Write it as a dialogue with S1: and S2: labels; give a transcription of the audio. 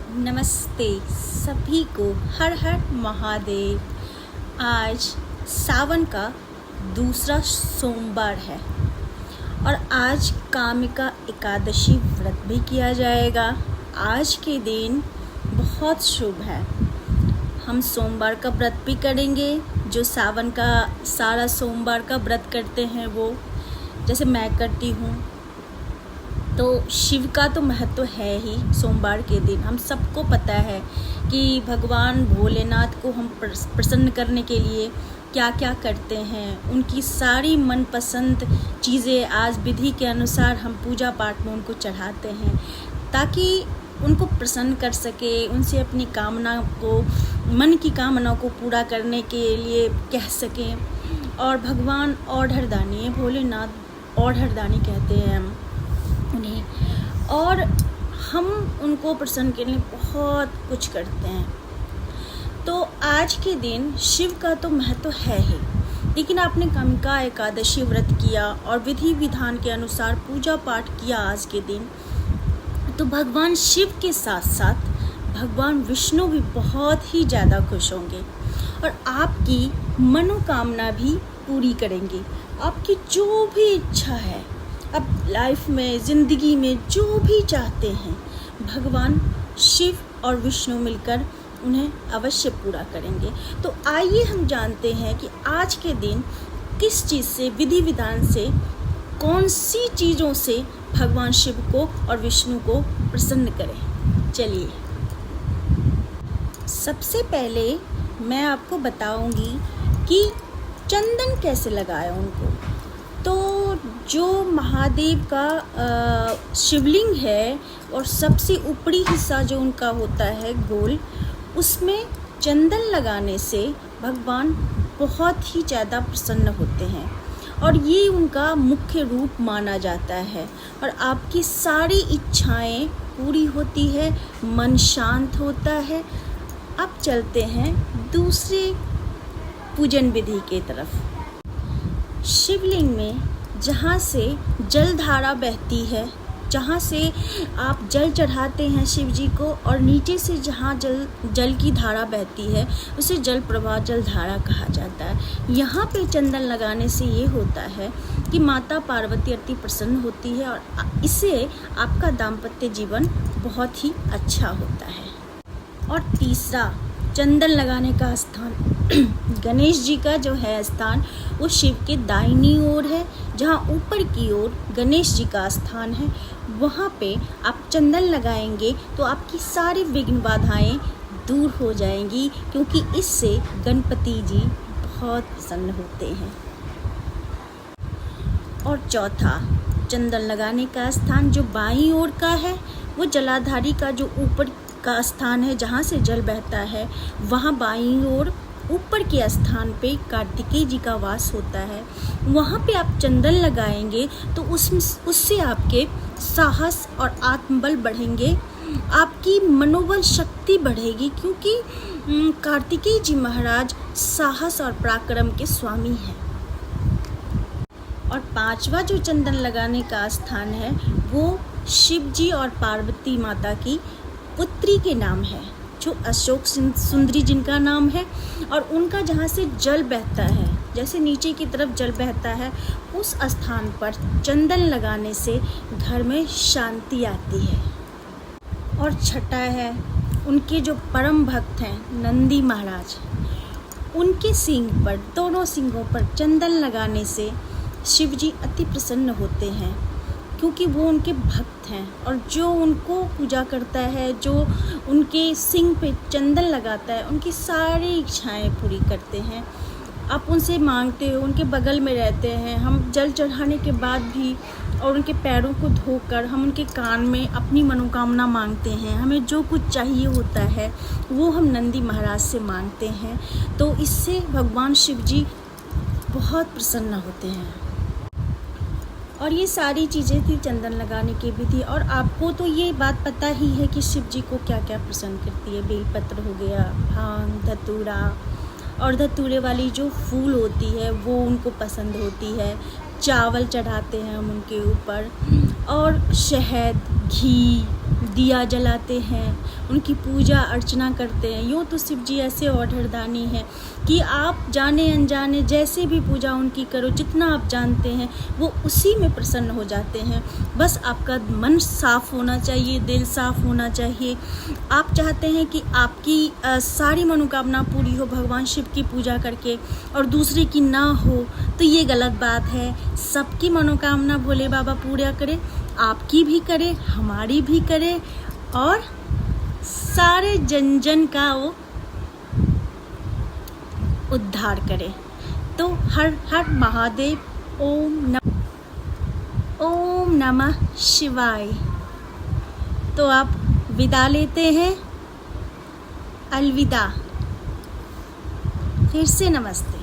S1: नमस्ते सभी को। हर हर महादेव। आज सावन का दूसरा सोमवार है और आज कामिका एकादशी व्रत भी किया जाएगा। आज के दिन बहुत शुभ है। हम सोमवार का व्रत भी करेंगे। जो सावन का सारा सोमवार का व्रत करते हैं वो, जैसे मैं करती हूँ, तो शिव का तो महत्व है ही। सोमवार के दिन हम सबको पता है कि भगवान भोलेनाथ को हम प्रसन्न करने के लिए क्या क्या करते हैं। उनकी सारी मनपसंद चीज़ें आज विधि के अनुसार हम पूजा पाठ में उनको चढ़ाते हैं, ताकि उनको प्रसन्न कर सके, उनसे अपनी कामना को, मन की कामना को पूरा करने के लिए कह सकें। और भगवान औढ़रदानी है, भोलेनाथ औढ़रदानी कहते हैं हम उन्हें, और हम उनको प्रसन्न के लिए बहुत कुछ करते हैं। तो आज के दिन शिव का तो महत्व है ही, लेकिन आपने कामिका एकादशी व्रत किया और विधि विधान के अनुसार पूजा पाठ किया आज के दिन, तो भगवान शिव के साथ साथ भगवान विष्णु भी बहुत ही ज़्यादा खुश होंगे और आपकी मनोकामना भी पूरी करेंगे। आपकी जो भी इच्छा है, अब लाइफ में, ज़िंदगी में जो भी चाहते हैं, भगवान शिव और विष्णु मिलकर उन्हें अवश्य पूरा करेंगे। तो आइए हम जानते हैं कि आज के दिन किस चीज़ से, विधि विधान से, कौन सी चीज़ों से भगवान शिव को और विष्णु को प्रसन्न करें। चलिए, सबसे पहले मैं आपको बताऊंगी कि चंदन कैसे लगाएं उनको। तो जो महादेव का शिवलिंग है और सबसे ऊपरी हिस्सा जो उनका होता है गोल, उसमें चंदन लगाने से भगवान बहुत ही ज़्यादा प्रसन्न होते हैं और ये उनका मुख्य रूप माना जाता है और आपकी सारी इच्छाएं पूरी होती है, मन शांत होता है। अब चलते हैं दूसरे पूजन विधि के तरफ। शिवलिंग में जहाँ से जल धारा बहती है, जहाँ से आप जल चढ़ाते हैं शिव जी को, और नीचे से जहाँ जल की धारा बहती है उसे जल प्रवाह, जल धारा कहा जाता है। यहाँ पे चंदन लगाने से ये होता है कि माता पार्वती अति प्रसन्न होती है और इससे आपका दाम्पत्य जीवन बहुत ही अच्छा होता है। और तीसरा चंदन लगाने का स्थान, गणेश जी का जो है स्थान, वो शिव के दाहिनी ओर है। जहाँ ऊपर की ओर गणेश जी का स्थान है, वहाँ पे आप चंदन लगाएंगे तो आपकी सारी विघ्न बाधाएं दूर हो जाएंगी, क्योंकि इससे गणपति जी बहुत प्रसन्न होते हैं। और चौथा चंदन लगाने का स्थान जो बाईं ओर का है, वो जलाधारी का जो ऊपर का स्थान है, जहाँ से जल बहता है, वहाँ बाईं ओर ऊपर के स्थान पे कार्तिकेय जी का वास होता है। वहाँ पे आप चंदन लगाएंगे तो उससे आपके साहस और आत्मबल बढ़ेंगे, आपकी मनोबल शक्ति बढ़ेगी, क्योंकि कार्तिकेय जी महाराज साहस और पराक्रम के स्वामी हैं। और पांचवा जो चंदन लगाने का स्थान है, वो शिव जी और पार्वती माता की पुत्री के नाम है, जो अशोक सुंदरी जिनका नाम है। और उनका जहाँ से जल बहता है, जैसे नीचे की तरफ जल बहता है, उस स्थान पर चंदन लगाने से घर में शांति आती है। और छठा है, उनके जो परम भक्त हैं नंदी महाराज, उनके सींग पर, दोनों सींगों पर चंदन लगाने से शिव जी अति प्रसन्न होते हैं, क्योंकि वो उनके भक्त हैं। और जो उनको पूजा करता है, जो उनके सिंग पे चंदन लगाता है, उनकी सारी इच्छाएं पूरी करते हैं। आप उनसे मांगते हो, उनके बगल में रहते हैं। हम जल चढ़ाने के बाद भी और उनके पैरों को धोकर हम उनके कान में अपनी मनोकामना मांगते हैं। हमें जो कुछ चाहिए होता है वो हम नंदी महाराज से मांगते हैं, तो इससे भगवान शिव जी बहुत प्रसन्न होते हैं। और ये सारी चीज़ें थी चंदन लगाने की विधि। और आपको तो ये बात पता ही है कि शिव जी को क्या क्या पसंद करती है। बेलपत्र हो गया, भांग, धतूरा, और धतूरे वाली जो फूल होती है वो उनको पसंद होती है। चावल चढ़ाते हैं हम उनके ऊपर, और शहद, घी, दिया जलाते हैं, उनकी पूजा अर्चना करते हैं। यूँ तो शिव जी ऐसे ऑर्डरदानी हैं कि आप जाने अनजाने जैसे भी पूजा उनकी करो, जितना आप जानते हैं वो उसी में प्रसन्न हो जाते हैं। बस आपका मन साफ़ होना चाहिए, दिल साफ़ होना चाहिए। आप चाहते हैं कि आपकी सारी मनोकामना पूरी हो भगवान शिव की पूजा करके और दूसरे की ना हो, तो ये गलत बात है। सबकी मनोकामना भोले बाबा पूरा करे, आपकी भी करे, हमारी भी करे और सारे जन जन का वो उद्धार करे। तो हर हर महादेव, ओम नमः शिवाय। तो आप विदा लेते हैं, अलविदा, फिर से नमस्ते।